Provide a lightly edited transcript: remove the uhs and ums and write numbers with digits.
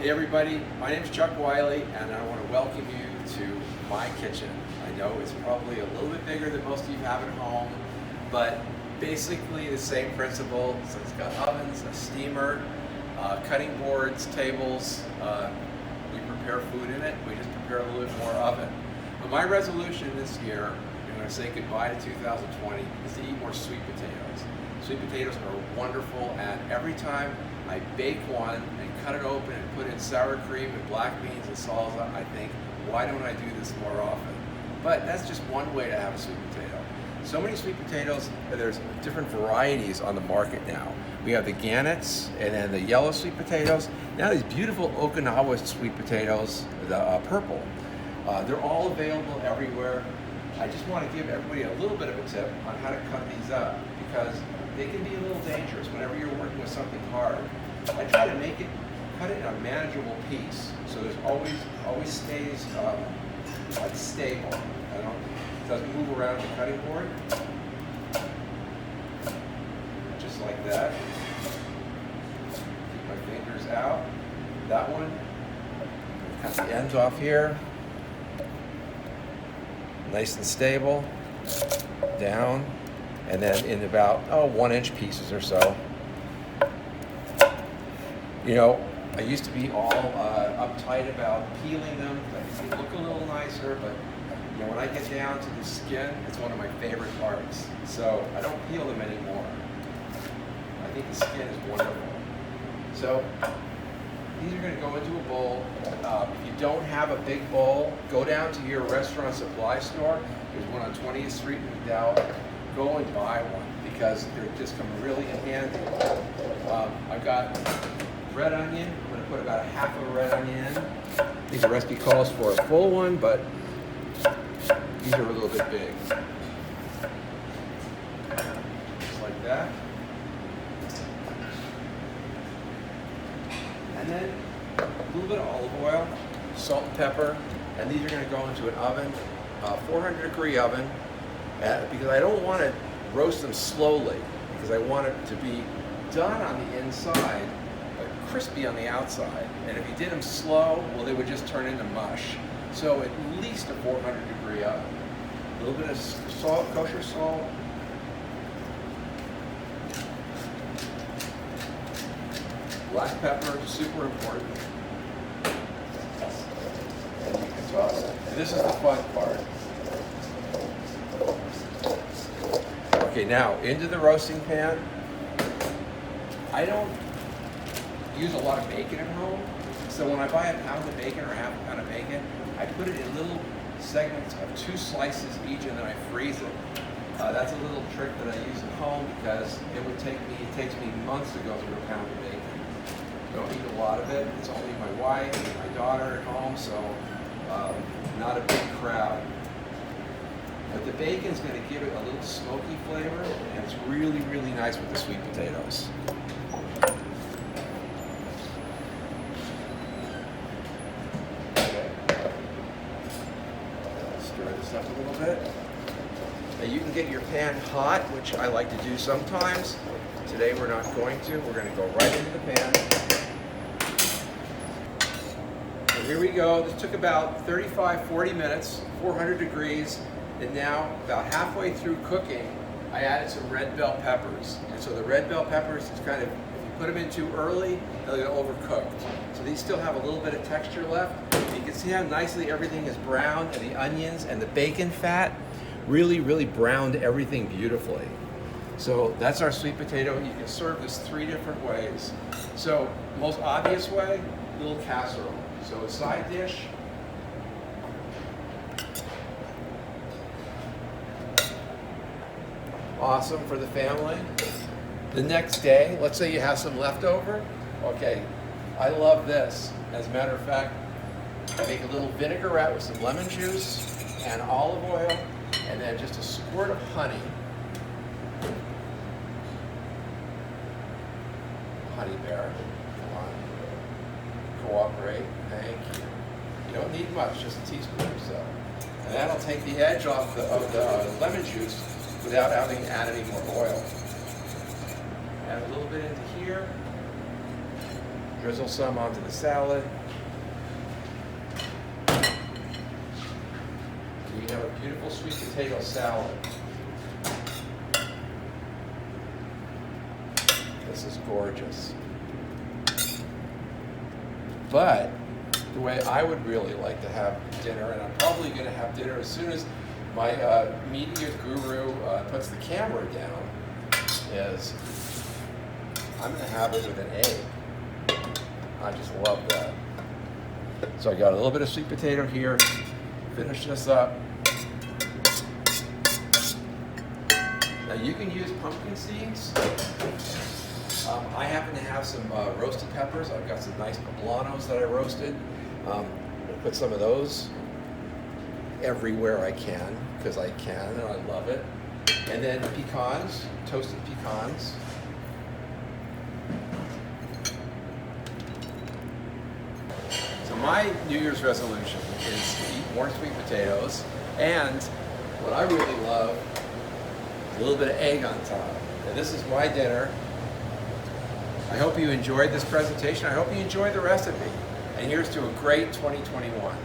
Hey everybody, my name is Chuck Wiley and I want to welcome you to my kitchen. I know it's probably a little bit bigger than most of you have at home, but basically the same principle. So it's got ovens, a steamer, cutting boards, tables. We prepare food in it, we just prepare a little bit more oven. But my resolution this year, I'm going to say goodbye to 2020, is to eat more sweet potatoes. Sweet potatoes are wonderful, and every time I bake one and cut it open and put in sour cream and black beans and salsa, I think, why don't I do this more often? But that's just one way to have a sweet potato. So many sweet potatoes, there's different varieties on the market now. We have the gannets and then the yellow sweet potatoes. Now these beautiful Okinawa sweet potatoes, the purple. They're all available everywhere. I just want to give everybody a little bit of a tip on how to cut these up, because they can be a little dangerous whenever you're working with something hard. I try to cut it in a manageable piece, so there's always stays like stable. It doesn't move around the cutting board. Just like that. Keep my fingers out. That one. Cut the ends off here. Nice and stable. Down. And then in about 1-inch pieces or so. You know, I used to be all uptight about peeling them. They look a little nicer, but you know, when I get down to the skin, it's one of my favorite parts. So I don't peel them anymore. I think the skin is wonderful. So these are going to go into a bowl. If you don't have a big bowl, go down to your restaurant supply store. There's one on 20th Street in McDowell. Go and buy one, because they just come really in handy. I've got red onion. I'm going to put about half a red onion in. I think the recipe calls for a full one, but these are a little bit big. Just like that. And then a little bit of olive oil, salt and pepper, and these are going to go into an oven, 400-degree oven, because I don't want to roast them slowly, because I want it to be done on the inside, but crispy on the outside. And if you did them slow, well, they would just turn into mush. So at least a 400-degree oven. A little bit of salt, kosher salt. Black pepper, super important. And you can toss it. And this is the fun part. Okay, now into the roasting pan. I don't use a lot of bacon at home, so when I buy a pound of bacon or half a pound of bacon, I put it in little segments of 2 slices each, and then I freeze it. That's a little trick that I use at home, because it takes me months to go through a pound of bacon. Don't eat a lot of it. It's only my wife and my daughter at home, so not a big crowd. But the bacon's going to give it a little smoky flavor, and it's really, really nice with the sweet potatoes. Okay. Stir this up a little bit. Now you can get your pan hot, which I like to do sometimes. Today we're not going to. We're going to go right into the pan. And here we go. This took about 35-40 minutes, 400 degrees. And now, about halfway through cooking, I added some red bell peppers. And so the red bell peppers is kind of, if you put them in too early, they'll get overcooked. So these still have a little bit of texture left. You can see how nicely everything is browned, and the onions and the bacon fat really, really browned everything beautifully. So that's our sweet potato. You can serve this 3 different ways. So most obvious way, little casserole. So a side dish. Awesome for the family. The next day, let's say you have some leftover. Okay, I love this. As a matter of fact, I make a little vinaigrette with some lemon juice and olive oil, and then just a squirt of honey. Honey bear, come on, cooperate, thank you. You don't need much, just a teaspoon or so. And that'll take the edge off the lemon juice without having to add any more oil. Add a little bit into here. Drizzle some onto the salad. You have a beautiful sweet potato salad. This is gorgeous. But the way I would really like to have dinner, and I'm probably going to have dinner as soon as my media guru puts the camera down, is I'm going to have it with an egg. I just love that. So I got a little bit of sweet potato here. Finish this up. Now you can use pumpkin seeds. I happen to have some roasted peppers. I've got some nice poblanos that I roasted. I'll put some of those everywhere I can, because I can and I love it. And then pecans, toasted pecans. So my New Year's resolution is to eat more sweet potatoes, and what I really love is a little bit of egg on top. And this is my dinner. I hope you enjoyed this presentation. I hope you enjoyed the recipe. And here's to a great 2021.